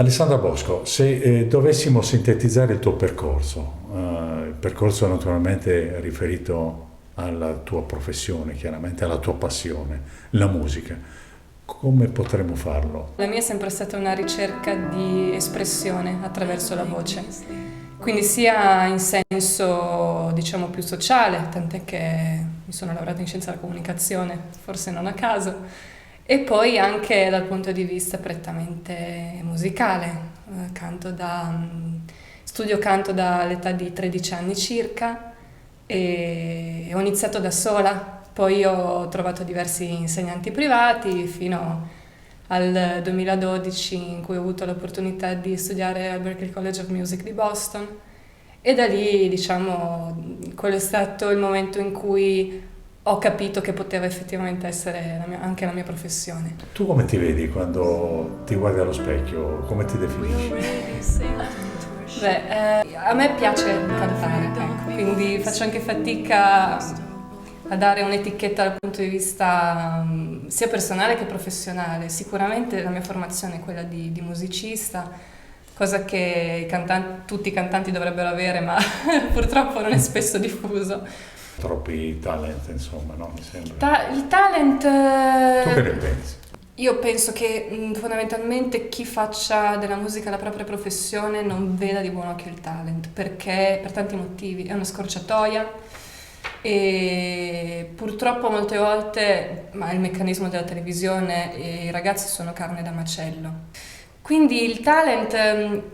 Alessandra Bosco, se dovessimo sintetizzare il tuo percorso, il percorso naturalmente riferito alla tua professione, chiaramente alla tua passione, la musica, come potremmo farlo? La mia è sempre stata una ricerca di espressione attraverso la voce, quindi sia in senso diciamo più sociale, tant'è che mi sono laureata in scienza della comunicazione, forse non a caso, e poi anche dal punto di vista prettamente musicale. Studio canto dall'età di 13 anni circa e ho iniziato da sola, poi ho trovato diversi insegnanti privati fino al 2012 in cui ho avuto l'opportunità di studiare al Berklee College of Music di Boston e da lì diciamo quello è stato il momento in cui ho capito che poteva effettivamente essere anche la mia professione. Tu come ti vedi quando ti guardi allo specchio? Come ti definisci? A me piace cantare, ecco, quindi faccio anche fatica a dare un'etichetta dal punto di vista sia personale che professionale. Sicuramente la mia formazione è quella di musicista, cosa che tutti i cantanti dovrebbero avere, ma purtroppo non è spesso diffuso. Troppi talent, insomma, no? Mi sembra. Il talent... Tu che ne pensi? Io penso che fondamentalmente chi faccia della musica la propria professione non veda di buon occhio il talent, perché per tanti motivi è una scorciatoia e purtroppo molte volte, ma è il meccanismo della televisione, i ragazzi sono carne da macello. Quindi il talent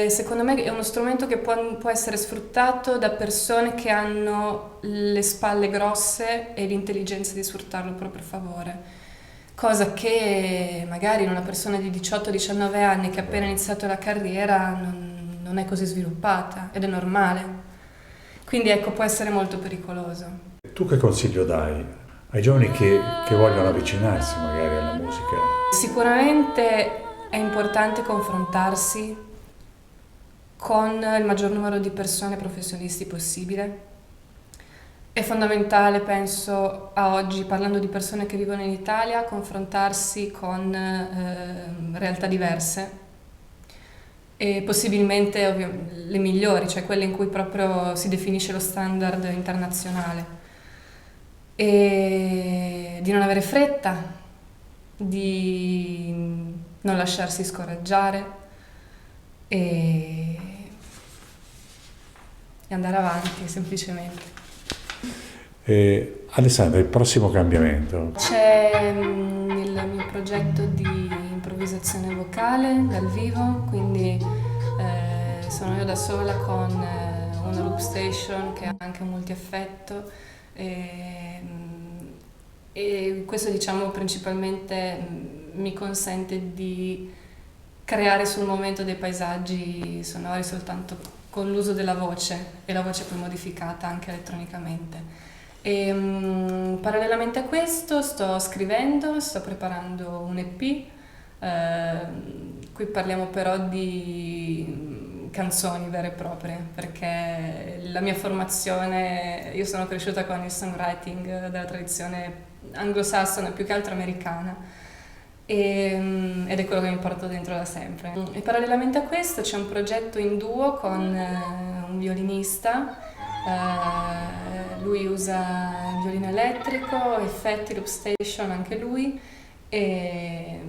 secondo me è uno strumento che può essere sfruttato da persone che hanno le spalle grosse e l'intelligenza di sfruttarlo a proprio favore, cosa che magari in una persona di 18-19 anni che ha appena iniziato la carriera non è così sviluppata ed è normale. Quindi ecco, può essere molto pericoloso. Tu che consiglio dai ai giovani che vogliono avvicinarsi magari alla musica? Sicuramente è importante confrontarsi con il maggior numero di persone professionisti possibile. È fondamentale, penso, a oggi, parlando di persone che vivono in Italia, confrontarsi con realtà diverse e possibilmente le migliori, cioè quelle in cui proprio si definisce lo standard internazionale. E di non avere fretta, di non lasciarsi scoraggiare e andare avanti semplicemente. Alessandra, il prossimo cambiamento? C'è il mio progetto di improvvisazione vocale dal vivo, quindi sono io da sola con una loop station che ha anche un multi-effetto e questo diciamo principalmente mi consente di creare sul momento dei paesaggi sonori soltanto con l'uso della voce e la voce poi modificata anche elettronicamente. E, parallelamente a questo sto preparando un EP, qui parliamo però di canzoni vere e proprie, perché la mia formazione, io sono cresciuta con il songwriting della tradizione anglosassone, più che altro americana, ed è quello che mi porto dentro da sempre. E parallelamente a questo c'è un progetto in duo con un violinista. Lui usa il violino elettrico, effetti, loop station anche lui, e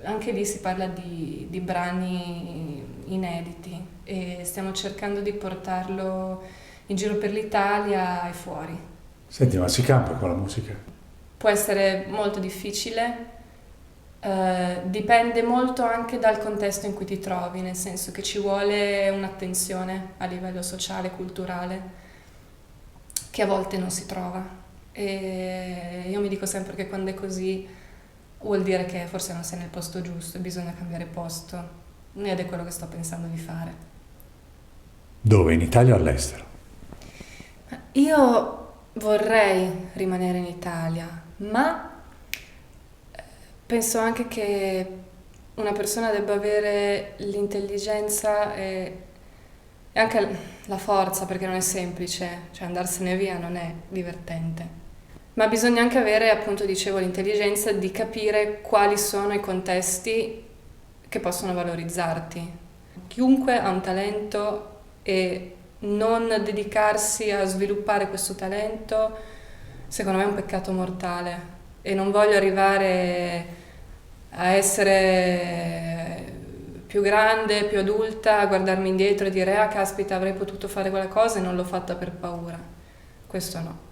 anche lì si parla di brani inediti e stiamo cercando di portarlo in giro per l'Italia e fuori. Senti, ma si campa con la musica? Può essere molto difficile, dipende molto anche dal contesto in cui ti trovi, nel senso che ci vuole un'attenzione a livello sociale, culturale, che a volte non si trova. E io mi dico sempre che quando è così vuol dire che forse non sei nel posto giusto e bisogna cambiare posto, ed è quello che sto pensando di fare. Dove? In Italia o all'estero? Io vorrei rimanere in Italia, ma penso anche che una persona debba avere l'intelligenza e anche la forza, perché non è semplice, cioè andarsene via non è divertente. Ma bisogna anche avere, appunto dicevo, l'intelligenza di capire quali sono i contesti che possono valorizzarti. Chiunque ha un talento e non dedicarsi a sviluppare questo talento, secondo me è un peccato mortale, e non voglio arrivare a essere più grande, più adulta, a guardarmi indietro e dire ah caspita avrei potuto fare quella cosa e non l'ho fatta per paura. Questo no.